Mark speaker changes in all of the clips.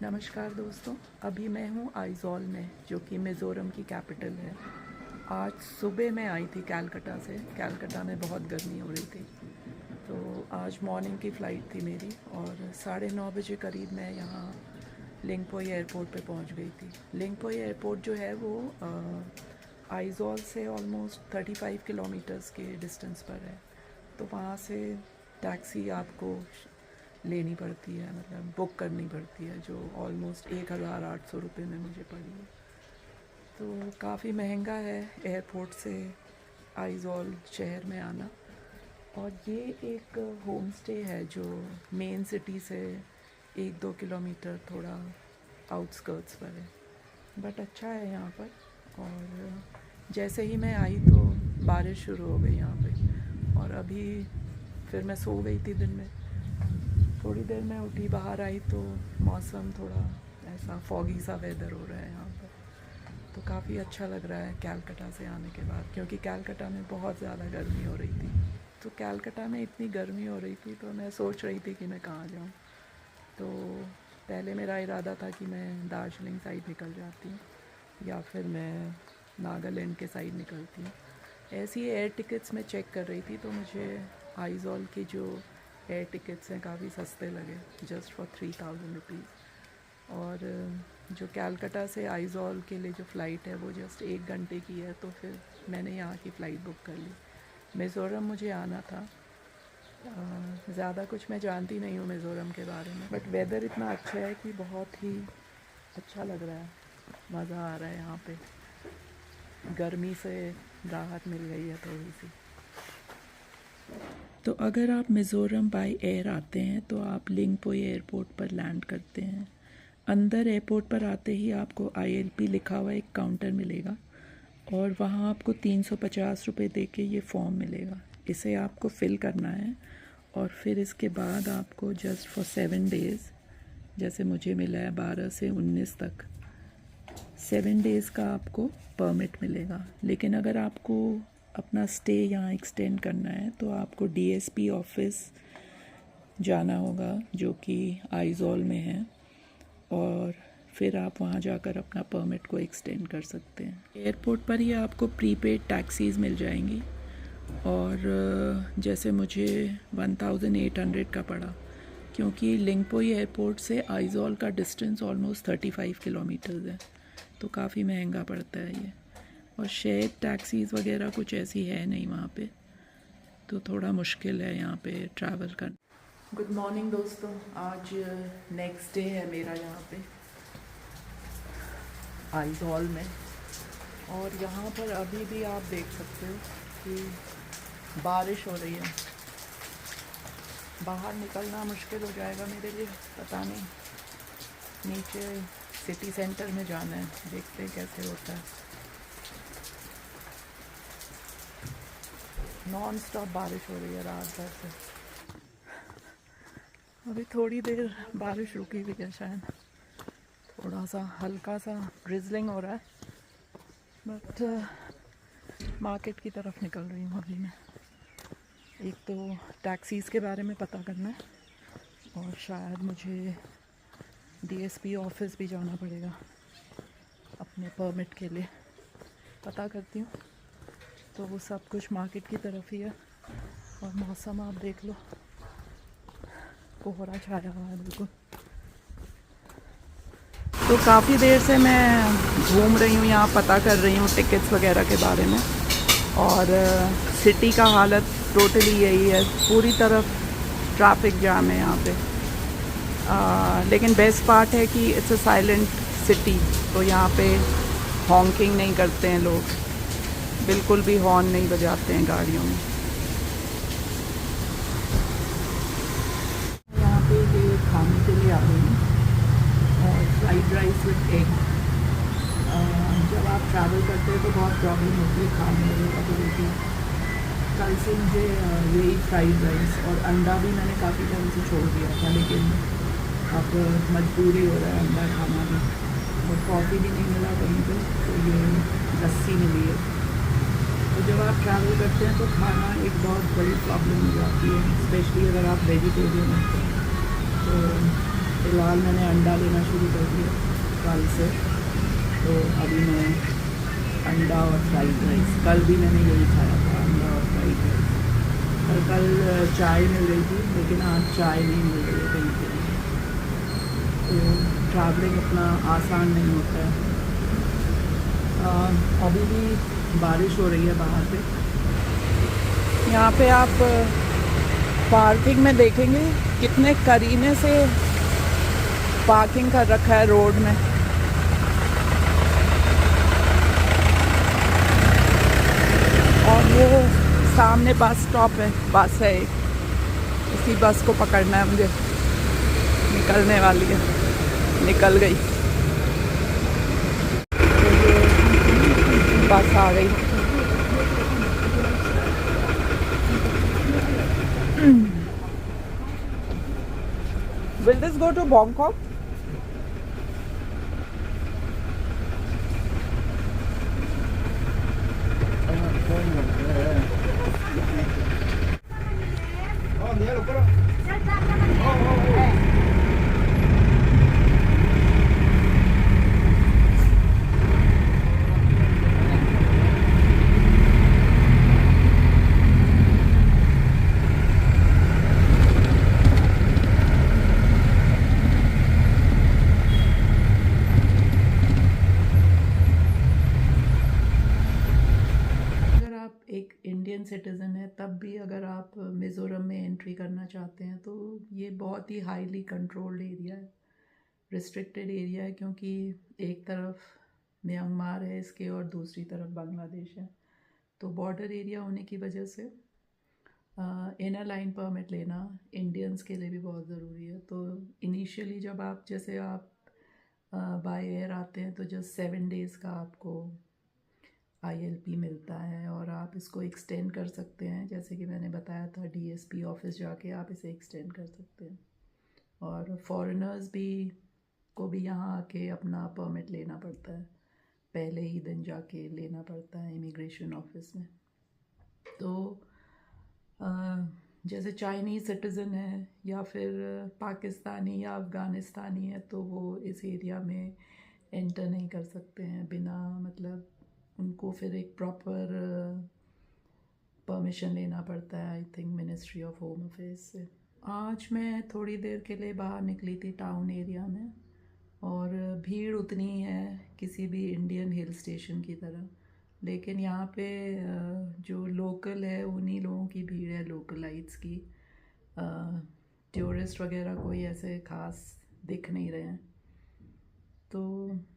Speaker 1: नमस्कार दोस्तों, अभी मैं हूँ आइजॉल में, जो कि मिज़ोरम की कैपिटल है। आज सुबह मैं आई थी कलकत्ता से। कलकत्ता में बहुत गर्मी हो रही थी, तो आज मॉर्निंग की फ़्लाइट थी मेरी और 9:30 बजे करीब मैं यहाँ लिंगपोई एयरपोर्ट पे पहुँच गई थी। लिंगपोई एयरपोर्ट जो है वो आइजॉल से ऑलमोस्ट 35 किलोमीटर्स के डिस्टेंस पर है। तो वहाँ से टैक्सी आपको लेनी पड़ती है, मतलब बुक करनी पड़ती है, जो ऑलमोस्ट 1,800 रुपये में मुझे पड़ी है। तो काफ़ी महंगा है एयरपोर्ट से आइजॉल शहर में आना। और ये एक होम स्टे है जो मेन सिटी से 1-2 किलोमीटर थोड़ा आउटस्कर्ट्स पर है, बट अच्छा है यहाँ पर। और जैसे ही मैं आई तो बारिश शुरू हो गई यहाँ पे, और अभी फिर मैं सो गई थी दिन में। थोड़ी देर में उठी, बाहर आई तो मौसम थोड़ा ऐसा फॉगी सा वेदर हो रहा है यहाँ पर। तो काफ़ी अच्छा लग रहा है कलकत्ता से आने के बाद, क्योंकि कलकत्ता में बहुत ज़्यादा गर्मी हो रही थी। तो कलकत्ता में इतनी गर्मी हो रही थी तो मैं सोच रही थी कि मैं कहाँ जाऊँ। तो पहले मेरा इरादा था कि मैं दार्जिलिंग साइड निकल जाती हूँ या फिर मैं नागालैंड के साइड निकलती हूँ। ऐसी एयर टिकट्स मैं चेक कर रही थी तो मुझे आइजॉल के जो एयर टिकट्स हैं काफ़ी सस्ते लगे, जस्ट फॉर 3,000 रुपीज़। और जो कलकत्ता से आइजॉल के लिए जो फ़्लाइट है वो जस्ट 1 घंटे की है, तो फिर मैंने यहाँ की फ़्लाइट बुक कर ली। मिज़ोरम मुझे आना था। ज़्यादा कुछ मैं जानती नहीं हूँ मिज़ोरम के बारे में, बट वेदर इतना अच्छा है कि बहुत ही अच्छा लग रहा है, मज़ा आ रहा है यहाँ पे। गर्मी से राहत मिल गई है थोड़ी सी। तो अगर आप मिज़ोरम बाय एयर आते हैं तो आप लिंगपोई एयरपोर्ट पर लैंड करते हैं। अंदर एयरपोर्ट पर आते ही आपको ILP लिखा हुआ एक काउंटर मिलेगा और वहाँ आपको 350 रुपये दे के ये फॉर्म मिलेगा। इसे आपको फ़िल करना है और फिर इसके बाद आपको जस्ट फॉर 7 डेज़, जैसे मुझे मिला है 12 से 19 तक, 7 डेज़ का आपको परमिट मिलेगा। लेकिन अगर आपको अपना स्टे यहाँ एक्सटेंड करना है तो आपको DSP ऑफिस जाना होगा, जो कि आइजॉल में है, और फिर आप वहाँ जाकर अपना परमिट को एक्सटेंड कर सकते हैं। एयरपोर्ट पर ही आपको प्रीपेड टैक्सीज़ मिल जाएंगी, और जैसे मुझे 1,800 का पड़ा, क्योंकि लिंगपोई एयरपोर्ट से आइजॉल का डिस्टेंस ऑलमोस्ट 35 किलोमीटर्स है, तो काफ़ी महंगा पड़ता है ये। और शेयर टैक्सीज़ वगैरह कुछ ऐसी है नहीं वहाँ पे, तो थोड़ा मुश्किल है यहाँ पे ट्रैवल करना। गुड मॉर्निंग दोस्तों, आज नेक्स्ट डे है मेरा यहाँ पे आइजॉल में। और यहाँ पर अभी भी आप देख सकते हो कि बारिश हो रही है। बाहर निकलना मुश्किल हो जाएगा मेरे लिए, पता नहीं। नीचे सिटी सेंटर में जाना है, देखते हैं कैसे होता है। नॉन स्टॉप बारिश हो रही है रात भर से। अभी थोड़ी देर बारिश रुकी हुई है, शायद थोड़ा सा हल्का सा ड्रिजलिंग हो रहा है, बट मार्केट की तरफ निकल रही हूँ अभी मैं। एक तो टैक्सीज़ के बारे में पता करना है, और शायद मुझे DSP ऑफिस भी जाना पड़ेगा अपने परमिट के लिए। पता करती हूँ। तो वो सब कुछ मार्केट की तरफ ही है। और मौसम आप देख लो, कोहरा छाया हुआ है बिल्कुल। तो काफ़ी देर से मैं घूम रही हूँ यहाँ, पता कर रही हूँ टिकट्स वगैरह के बारे में। और सिटी का हालत टोटली यही है, पूरी तरफ ट्रैफिक जाम है यहाँ पे। लेकिन बेस्ट पार्ट है कि इट्स अ साइलेंट सिटी, तो यहाँ पे हॉन्किंग नहीं करते हैं लोग, बिल्कुल भी हॉर्न नहीं बजाते हैं गाड़ियों में। यहाँ पे ये खाने के लिए आ रही हूँ, और फ्राइड राइस विद एग। जब आप ट्रैवल करते हैं तो बहुत प्रॉब्लम होती है खाने वगैरह को लेकर। कल से मुझे यही फ्राइड राइस और अंडा भी मैंने काफ़ी टाइम से छोड़ दिया था, लेकिन अब मजबूरी हो रहा है अंडा खाना भी। और कॉफ़ी भी नहीं मिला कहीं पे, तो ये लस्सी मिली है। तो जब आप ट्रैवल करते हैं तो खाना एक बहुत बड़ी प्रॉब्लम हो जाती है, स्पेशली अगर आप वेजिटेरियन होते हैं। तो फ़िलहाल मैंने अंडा लेना शुरू कर दिया कल से। तो अभी मैं अंडा और फ्राइड राइस, कल भी मैंने यही खाया था, अंडा और फ्राइड राइस। और कल चाय मिल रही थी, लेकिन आज चाय नहीं मिल रही है कहीं पे। तो ट्रैवलिंग उतना आसान नहीं होता है। अभी भी बारिश हो रही है बाहर पे। यहाँ पे आप पार्किंग में देखेंगे कितने करीने से पार्किंग कर रखा है रोड में। और वो सामने बस स्टॉप है, बस है एक, इसी बस को पकड़ना है मुझे। निकलने वाली है, निकल गई, बस आ गई। Will this go to Bangkok? एक इंडियन सिटीज़न है तब भी अगर आप मिज़ोरम में एंट्री करना चाहते हैं तो ये बहुत ही हाईली कंट्रोल्ड एरिया है, रिस्ट्रिक्टेड एरिया है, क्योंकि एक तरफ म्यांमार है इसके और दूसरी तरफ बांग्लादेश है। तो बॉर्डर एरिया होने की वजह से इनर लाइन परमिट लेना इंडियंस के लिए भी बहुत ज़रूरी है। तो इनिशियली जब आप जैसे आप बाय एयर आते हैं तो जस्ट 7 डेज़ का आपको ILP मिलता है, और आप इसको एक्सटेंड कर सकते हैं। जैसे कि मैंने बताया था, DSP ऑफिस जाके आप इसे एक्सटेंड कर सकते हैं। और फॉरेनर्स भी को भी यहाँ आके अपना परमिट लेना पड़ता है, पहले ही दिन जाके लेना पड़ता है इमिग्रेशन ऑफिस में। तो जैसे चाइनीज़ सिटीज़न है या फिर पाकिस्तानी या अफ़गानिस्तानी है तो वो इस एरिया में एंटर नहीं कर सकते हैं बिना, मतलब उनको फिर एक प्रॉपर परमिशन लेना पड़ता है, I think ministry of home affairs से। आज मैं थोड़ी देर के लिए बाहर निकली थी टाउन एरिया में, और भीड़ उतनी है किसी भी इंडियन हिल स्टेशन की तरह, लेकिन यहाँ पे जो लोकल है उन्हीं लोगों की भीड़ है, लोकलाइट्स की। टूरिस्ट वगैरह कोई ऐसे ख़ास दिख नहीं रहे हैं। तो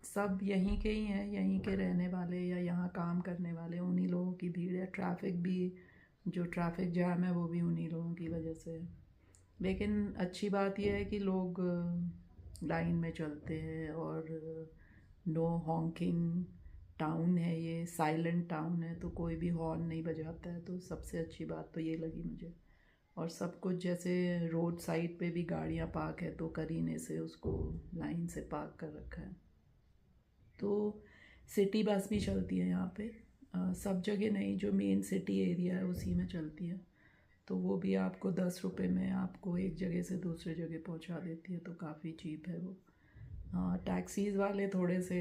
Speaker 1: सब यहीं के ही हैं, यहीं के रहने वाले या यहाँ काम करने वाले, उन्हीं लोगों की भीड़ है। ट्रैफिक भी, जो ट्रैफिक जाम है वो भी उन्हीं लोगों की वजह से है। लेकिन अच्छी बात यह है कि लोग लाइन में चलते हैं, और नो हॉन्किंग टाउन है, ये साइलेंट टाउन है, तो कोई भी हॉर्न नहीं बजाता है। तो सबसे अच्छी बात तो ये लगी मुझे। और सब कुछ जैसे रोड साइड पे भी गाड़ियाँ पार्क है तो करीने से उसको लाइन से पार्क कर रखा है। तो सिटी बस भी चलती है यहाँ पे, सब जगह नहीं, जो मेन सिटी एरिया है उसी में चलती है। तो वो भी आपको 10 रुपये में आपको एक जगह से दूसरे जगह पहुँचा देती है, तो काफ़ी चीप है वो। हाँ, टैक्सीज़ वाले थोड़े से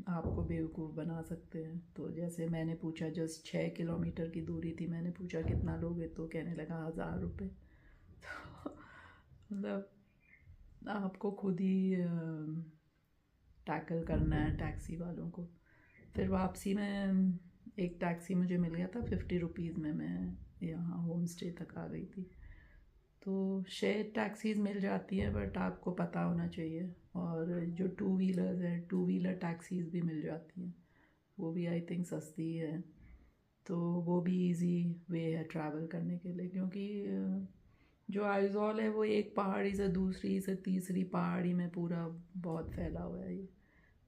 Speaker 1: आपको बेवकूफ़ बना सकते हैं। तो जैसे मैंने पूछा, जस्ट 6 किलोमीटर की दूरी थी, मैंने पूछा कितना लोगे, तो कहने लगा 1000 रुपये। मतलब आपको खुद ही टैकल करना है टैक्सी वालों को। फिर वापसी में एक टैक्सी मुझे मिल गया था 50 रुपीज़ में, मैं यहाँ होम स्टे तक आ गई थी। तो शेयर टैक्सीज़ मिल जाती हैं, बट आपको पता होना चाहिए। और जो 2 व्हीलर्स हैं, 2 व्हीलर टैक्सीज़ भी मिल जाती हैं, वो भी आई थिंक सस्ती है। तो वो भी इजी वे है ट्रैवल करने के लिए, क्योंकि जो आइज़ॉल है वो एक पहाड़ी से दूसरी से तीसरी पहाड़ी में पूरा बहुत फैला हुआ है ये।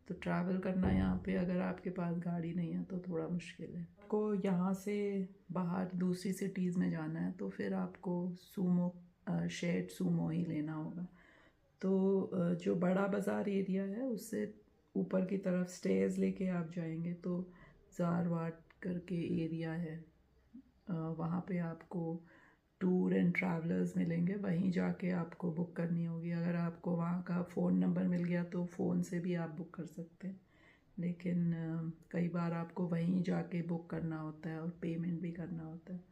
Speaker 1: तो ट्रैवल करना यहाँ पे, अगर आपके पास गाड़ी नहीं है तो थोड़ा मुश्किल है। आपको यहाँ से बाहर दूसरी सिटीज़ में जाना है तो फिर आपको सूमो, शेयर्ड सूमो ही लेना होगा। तो जो बड़ा बाज़ार एरिया है उससे ऊपर की तरफ स्टेयर्स लेके आप जाएंगे तो ज़ारवाट करके एरिया है, वहाँ पे आपको टूर एंड ट्रैवलर्स मिलेंगे, वहीं जाके आपको बुक करनी होगी। अगर आपको वहाँ का फ़ोन नंबर मिल गया तो फ़ोन से भी आप बुक कर सकते हैं, लेकिन कई बार आपको वहीं जाके बुक करना होता है और पेमेंट भी करना होता है।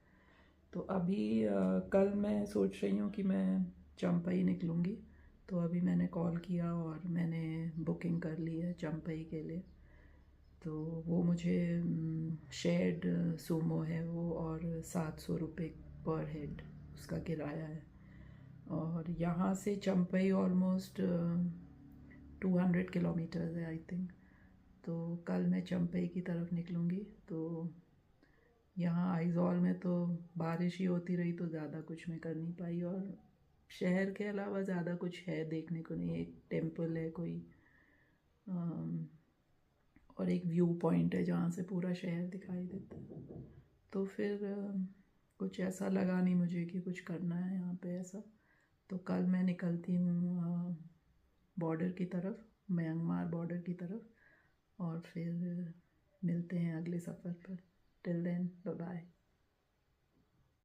Speaker 1: तो अभी कल मैं सोच रही हूँ कि मैं चंपई निकलूँगी, तो अभी मैंने कॉल किया और मैंने बुकिंग कर ली है चंपई के लिए। तो वो मुझे शेयर्ड सूमो है वो, और 700 रुपये पर हेड उसका किराया है। और यहाँ से चंपई ऑलमोस्ट 200 किलोमीटर है आई थिंक। तो कल मैं चंपई की तरफ निकलूँगी। तो यहाँ आइज़ॉल में तो बारिश ही होती रही तो ज़्यादा कुछ मैं कर नहीं पाई, और शहर के अलावा ज़्यादा कुछ है देखने को नहीं। एक टेम्पल है कोई, और एक व्यू पॉइंट है जहाँ से पूरा शहर दिखाई देता है। तो फिर कुछ ऐसा लगा नहीं मुझे कि कुछ करना है यहाँ पे ऐसा। तो कल मैं निकलती हूँ बॉर्डर की तरफ, म्यांमार बॉर्डर की तरफ, और फिर मिलते हैं अगले सफ़र पर। Till then bye bye.